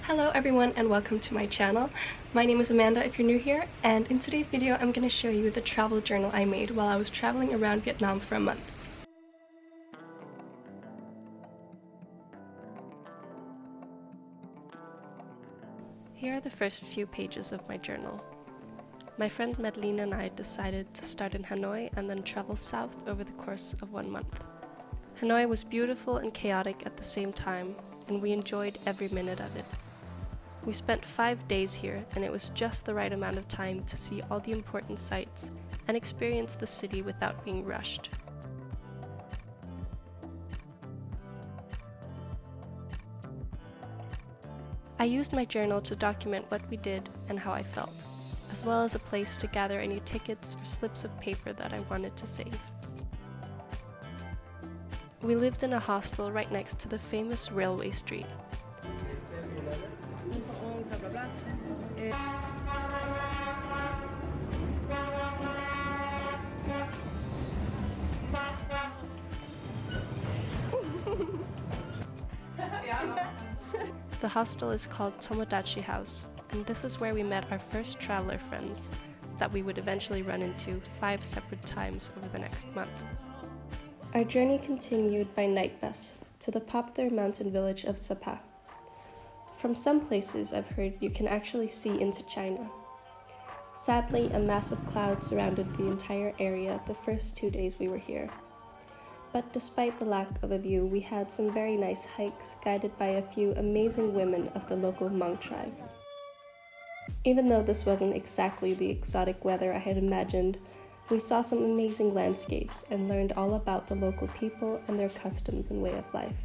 Hello everyone and welcome to my channel. My name is Amanda if you're new here, and in today's video I'm going to show you the travel journal I made while I was traveling around Vietnam for a month. Here are the first few pages of my journal. My friend Madeline and I decided to start in Hanoi and then travel south over the course of 1 month. Hanoi was beautiful and chaotic at the same time, and we enjoyed every minute of it. We spent 5 days here, and it was just the right amount of time to see all the important sights and experience the city without being rushed. I used my journal to document what we did and how I felt, as well as a place to gather any tickets or slips of paper that I wanted to save. We lived in a hostel right next to the famous railway street. The hostel is called Tomodachi House, and this is where we met our first traveler friends that we would eventually run into 5 separate times over the next month. Our journey continued by night bus to the popular mountain village of Sapa. From some places I've heard you can actually see into China. Sadly, a massive cloud surrounded the entire area the first 2 days we were here. But despite the lack of a view, we had some very nice hikes guided by a few amazing women of the local Hmong tribe. Even though this wasn't exactly the exotic weather I had imagined, we saw some amazing landscapes and learned all about the local people and their customs and way of life.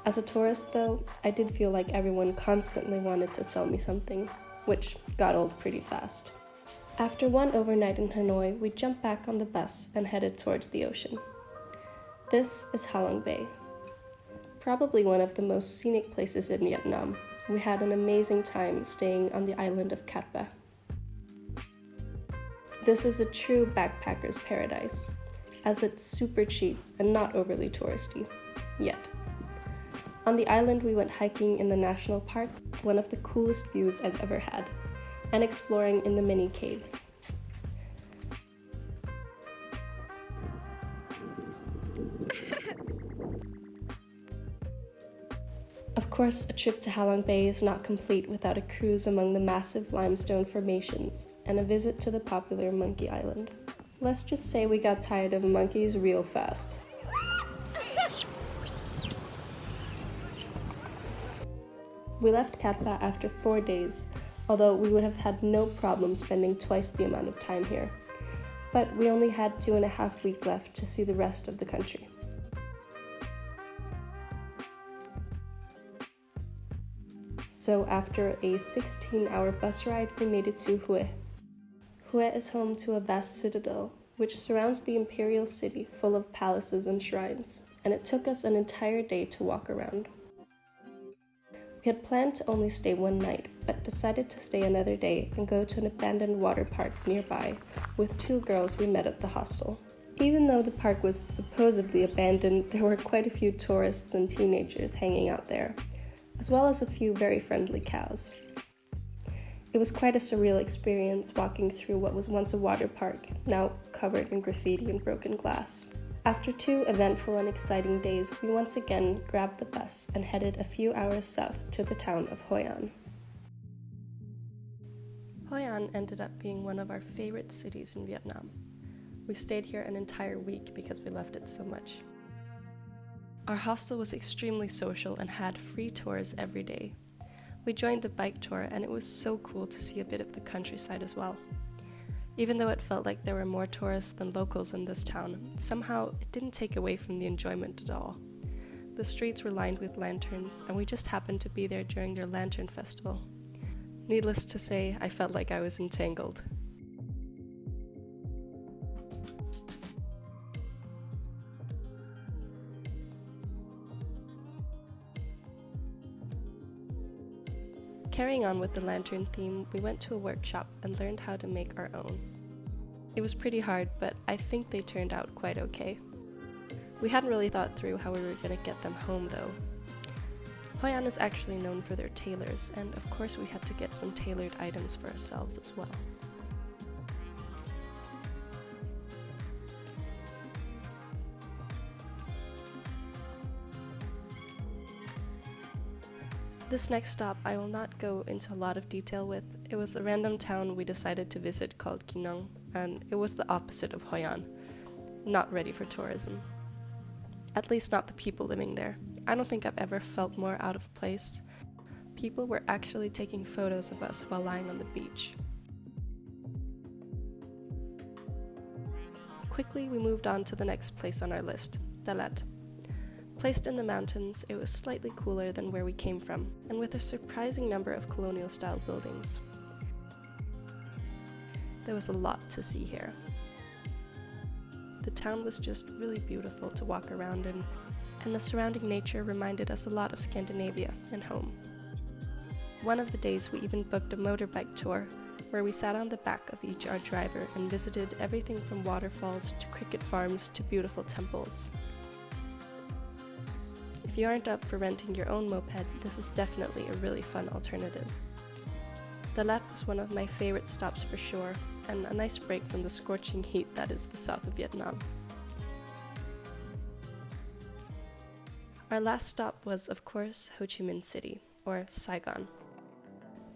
As a tourist though, I did feel like everyone constantly wanted to sell me something, which got old pretty fast. After one overnight in Hanoi, we jumped back on the bus and headed towards the ocean. This is Halong Bay. Probably one of the most scenic places in Vietnam. We had an amazing time staying on the island of Cat Ba. This is a true backpacker's paradise, as it's super cheap and not overly touristy, yet. On the island we went hiking in the national park, one of the coolest views I've ever had, and exploring in the mini caves. Of course, a trip to Halong Bay is not complete without a cruise among the massive limestone formations and a visit to the popular Monkey Island. Let's just say we got tired of monkeys real fast. We left Cat Ba after 4 days, although we would have had no problem spending twice the amount of time here. But we only had 2.5 weeks left to see the rest of the country. So after a 16-hour bus ride, we made it to Hue. Hue is home to a vast citadel, which surrounds the imperial city full of palaces and shrines, and it took us an entire day to walk around. We had planned to only stay 1 night, but decided to stay another day and go to an abandoned water park nearby with 2 girls we met at the hostel. Even though the park was supposedly abandoned, there were quite a few tourists and teenagers hanging out there, as well as a few very friendly cows. It was quite a surreal experience walking through what was once a water park, now covered in graffiti and broken glass. After 2 eventful and exciting days, we once again grabbed the bus and headed a few hours south to the town of Hoi An. Hoi An ended up being one of our favorite cities in Vietnam. We stayed here an entire week because we loved it so much. Our hostel was extremely social and had free tours every day. We joined the bike tour, and it was so cool to see a bit of the countryside as well. Even though it felt like there were more tourists than locals in this town, somehow it didn't take away from the enjoyment at all. The streets were lined with lanterns, and we just happened to be there during their lantern festival. Needless to say, I felt like I was entangled. Carrying on with the lantern theme, we went to a workshop and learned how to make our own. It was pretty hard, but I think they turned out quite okay. We hadn't really thought through how we were going to get them home though. Hoi An is actually known for their tailors, and of course we had to get some tailored items for ourselves as well. This next stop I will not go into a lot of detail with. It was a random town we decided to visit called Kinong, and it was the opposite of Hoi An. Not ready for tourism. At least not the people living there. I don't think I've ever felt more out of place. People were actually taking photos of us while lying on the beach. Quickly, we moved on to the next place on our list, Dalat. Placed in the mountains, it was slightly cooler than where we came from, and with a surprising number of colonial-style buildings. There was a lot to see here. The town was just really beautiful to walk around in, and the surrounding nature reminded us a lot of Scandinavia and home. One of the days we even booked a motorbike tour, where we sat on the back of each our driver and visited everything from waterfalls to cricket farms to beautiful temples. If you aren't up for renting your own moped, this is definitely a really fun alternative. Dalat was one of my favorite stops for sure, and a nice break from the scorching heat that is the south of Vietnam. Our last stop was, of course, Ho Chi Minh City, or Saigon.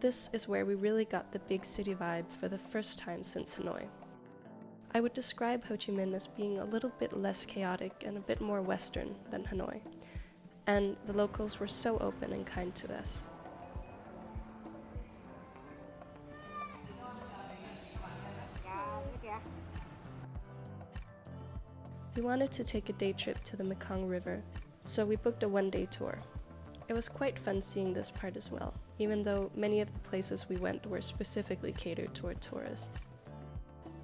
This is where we really got the big city vibe for the first time since Hanoi. I would describe Ho Chi Minh as being a little bit less chaotic and a bit more Western than Hanoi. And the locals were so open and kind to us. We wanted to take a day trip to the Mekong River, so we booked a one-day tour. It was quite fun seeing this part as well, even though many of the places we went were specifically catered toward tourists.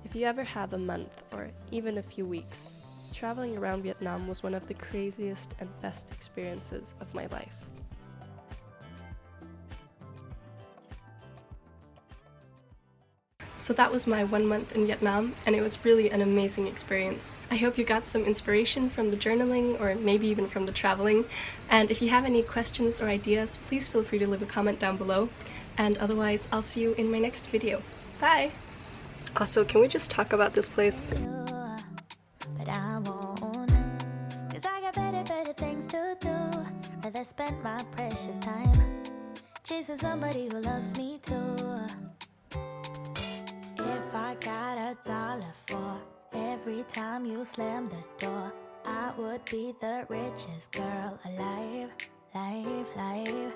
If you ever have a month, or even a few weeks, traveling around Vietnam was one of the craziest and best experiences of my life. So that was my 1 month in Vietnam, and it was really an amazing experience. I hope you got some inspiration from the journaling, or maybe even from the traveling. And if you have any questions or ideas, please feel free to leave a comment down below. And otherwise, I'll see you in my next video. Bye! Also, can we just talk about this place? But I won't, 'cause I got better things to do. Rather spend my precious time chasing somebody who loves me too. If I got $1 for every time you slam the door, I would be the richest girl alive, live.